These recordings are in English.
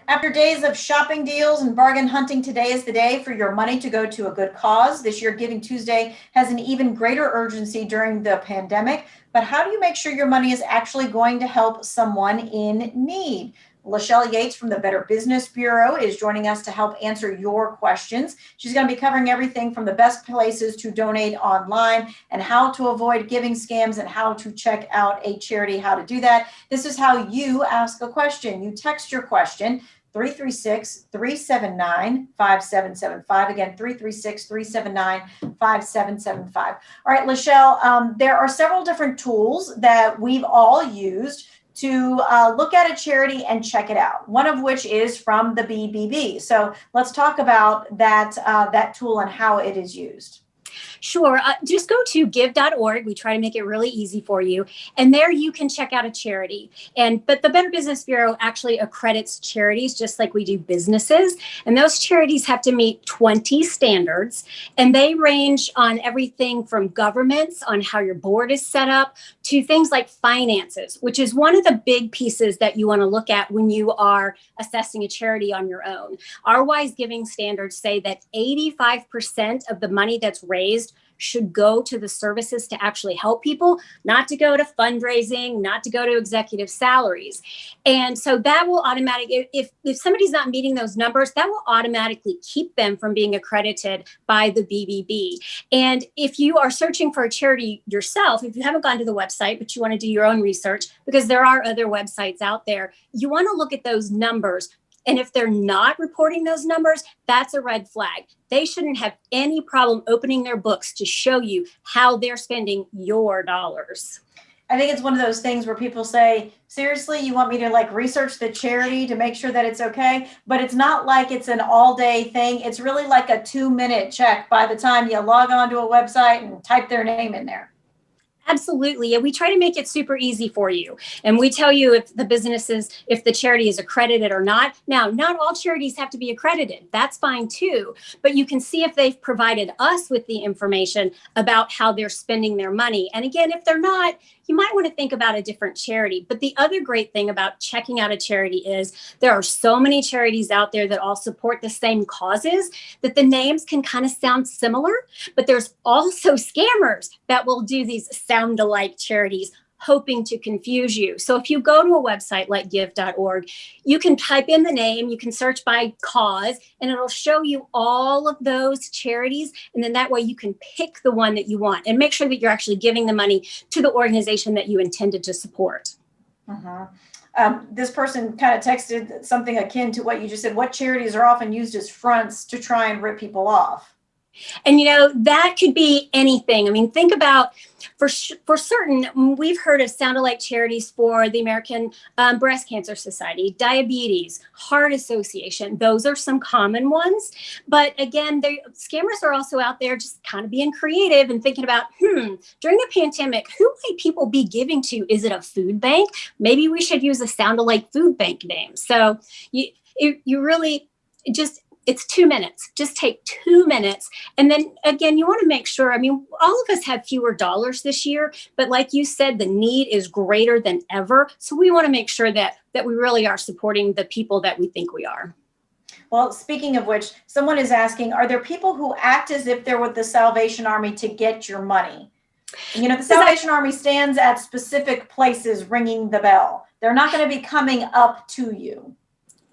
After days of shopping deals and bargain hunting, today is the day for your money to go to a good cause. This year, Giving Tuesday has an even greater urgency during the pandemic. But how do you make sure your money is actually going to help someone in need? Lechelle Yates from the Better Business Bureau is joining us to help answer your questions. She's going to be covering everything from the best places to donate online and how to avoid giving scams and how to check out a charity, how to do that. This is how you ask a question. You text your question 336-379-5775. Again, 336-379-5775. All right, Lechelle, there are several different tools that we've all used to look at a charity and check it out, one of which is from the BBB. So let's talk about that tool and how it is used. Sure. Just go to give.org. We try to make it really easy for you. And there you can check out a charity. But the Better Business Bureau actually accredits charities just like we do businesses. And those charities have to meet 20 standards. And they range on everything from governments, on how your board is set up, to things like finances, which is one of the big pieces that you want to look at when you are assessing a charity on your own. Our Wise Giving standards say that 85% of the money that's raised should go to the services to actually help people, not to go to fundraising, not to go to executive salaries. And so that will automatically, if somebody's not meeting those numbers, that will automatically keep them from being accredited by the BBB. And if you are searching for a charity yourself, if you haven't gone to the website, but you want to do your own research, because there are other websites out there, you want to look at those numbers. And if they're not reporting those numbers, that's a red flag. They shouldn't have any problem opening their books to show you how they're spending your dollars. I think it's one of those things where people say, seriously, you want me to research the charity to make sure that it's okay? But it's not like it's an all day thing. It's really like a 2-minute check by the time you log onto a website and type their name in there. Absolutely. And we try to make it super easy for you. And we tell you if the charity is accredited or not. Now, not all charities have to be accredited. That's fine too. But you can see if they've provided us with the information about how they're spending their money. And again, if they're not, you might want to think about a different charity. But the other great thing about checking out a charity is there are so many charities out there that all support the same causes that the names can kind of sound similar. But there's also scammers that will do these sound-alike charities, hoping to confuse you. So if you go to a website like give.org, you can type in the name, you can search by cause, and it'll show you all of those charities. And then that way you can pick the one that you want and make sure that you're actually giving the money to the organization that you intended to support. This person kind of texted something akin to what you just said. What charities are often used as fronts to try and rip people off? And, that could be anything. I mean, think about, for certain, we've heard of sound-alike charities for the American Breast Cancer Society, Diabetes, Heart Association. Those are some common ones. But again, scammers are also out there just kind of being creative and thinking about, during the pandemic, who might people be giving to? Is it a food bank? Maybe we should use a sound-alike food bank name. So you really just... It's 2 minutes. Just take 2 minutes. And then again, you want to make sure, all of us have fewer dollars this year, but like you said, the need is greater than ever. So we want to make sure that we really are supporting the people that we think we are. Well, speaking of which, someone is asking, are there people who act as if they're with the Salvation Army to get your money? The Salvation Army stands at specific places ringing the bell. They're not going to be coming up to you.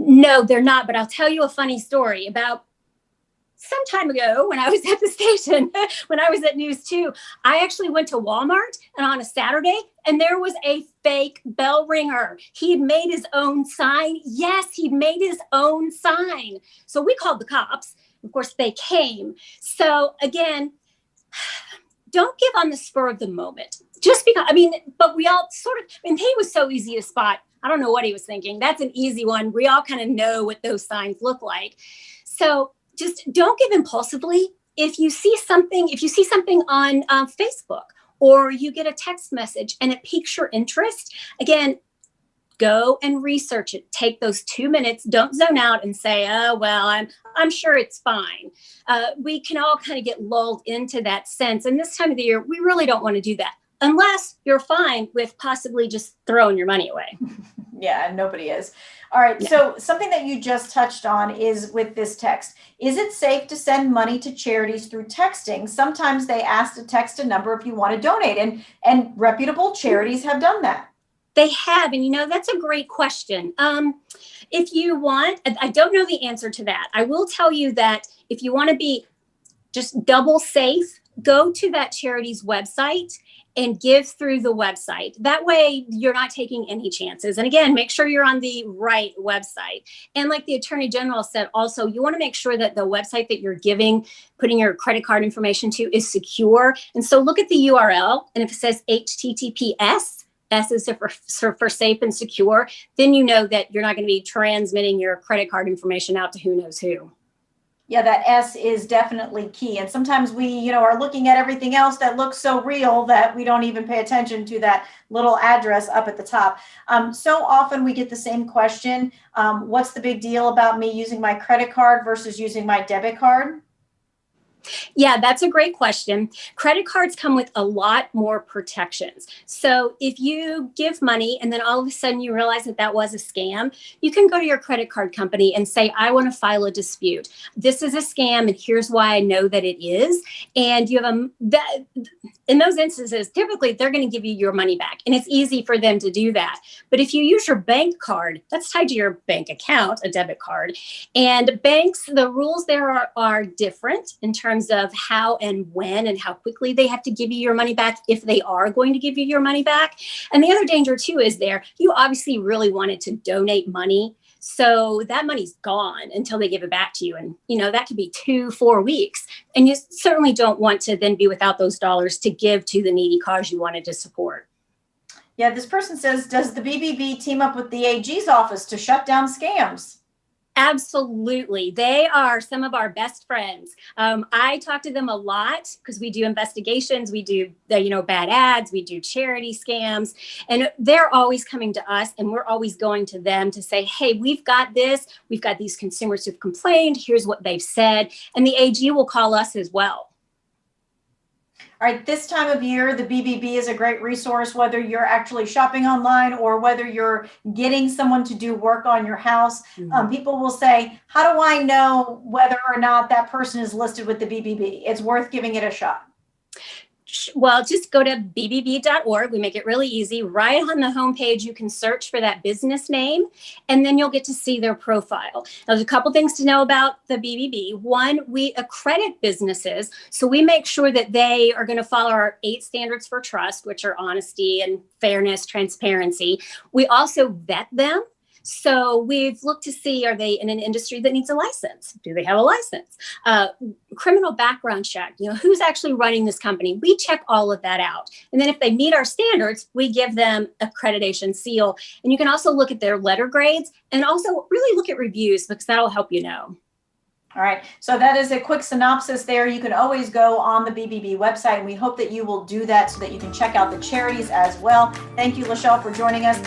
No, they're not. But I'll tell you a funny story. About some time ago when I was at the station, when I was at News 2, I actually went to Walmart and on a Saturday, and there was a fake bell ringer. He had made his own sign. Yes, he'd made his own sign. So we called the cops. Of course, they came. So again, don't give on the spur of the moment. Just because, but we all he was so easy to spot. I don't know what he was thinking. That's an easy one. We all kind of know what those signs look like. So just don't give impulsively. If you see something on Facebook, or you get a text message and it piques your interest, again, go and research it. Take those 2 minutes. Don't zone out and say, oh, well, I'm sure it's fine. We can all kind of get lulled into that sense. And this time of the year, we really don't want to do that, unless you're fine with possibly just throwing your money away. Yeah, nobody is. All right. Yeah. So something that you just touched on is with this text. Is it safe to send money to charities through texting? Sometimes they ask to text a number if you want to donate, and reputable charities have done that. They have, and that's a great question. If you want, I don't know the answer to that. I will tell you that if you want to be just double safe, go to that charity's website and give through the website. That way you're not taking any chances. And again, make sure you're on the right website. And like the Attorney General said, also, you want to make sure that the website that you're putting your credit card information to is secure. And so look at the URL, and if it says HTTPS, S is for safe and secure, then you know that you're not going to be transmitting your credit card information out to who knows who. Yeah, that S is definitely key. And sometimes we, are looking at everything else that looks so real that we don't even pay attention to that little address up at the top. So often we get the same question. What's the big deal about me using my credit card versus using my debit card? Yeah, that's a great question. Credit cards come with a lot more protections. So if you give money and then all of a sudden you realize that that was a scam, you can go to your credit card company and say, I want to file a dispute. This is a scam, and here's why I know that it is. And you have in those instances, typically they're going to give you your money back, and it's easy for them to do that. But if you use your bank card, that's tied to your bank account, a debit card, and banks, the rules there are different in terms of how and when and how quickly they have to give you your money back, if they are going to give you your money back. And the other danger too is you obviously really wanted to donate money. So that money's gone until they give it back to you. And, that could be 2-4 weeks. And you certainly don't want to then be without those dollars to give to the needy cause you wanted to support. Yeah, this person says, does the BBB team up with the AG's office to shut down scams? Absolutely. They are some of our best friends. I talk to them a lot because we do investigations. We do, bad ads. We do charity scams. And they're always coming to us, and we're always going to them to say, hey, we've got this. We've got these consumers who've complained. Here's what they've said. And the AG will call us as well. All right, this time of year, the BBB is a great resource, whether you're actually shopping online or whether you're getting someone to do work on your house. Mm-hmm. People will say, how do I know whether or not that person is listed with the BBB? It's worth giving it a shot. Well, just go to bbb.org. We make it really easy. Right on the homepage, you can search for that business name, and then you'll get to see their profile. Now, there's a couple things to know about the BBB. One, we accredit businesses. So we make sure that they are going to follow our 8 standards for trust, which are honesty and fairness, transparency. We also vet them. So we've looked to see, are they in an industry that needs a license? Do they have a license? Criminal background check, who's actually running this company? We check all of that out. And then if they meet our standards, we give them accreditation seal. And you can also look at their letter grades and also really look at reviews, because that'll help you know. All right. So that is a quick synopsis there. You can always go on the BBB website, and we hope that you will do that so that you can check out the charities as well. Thank you, Lechelle, for joining us.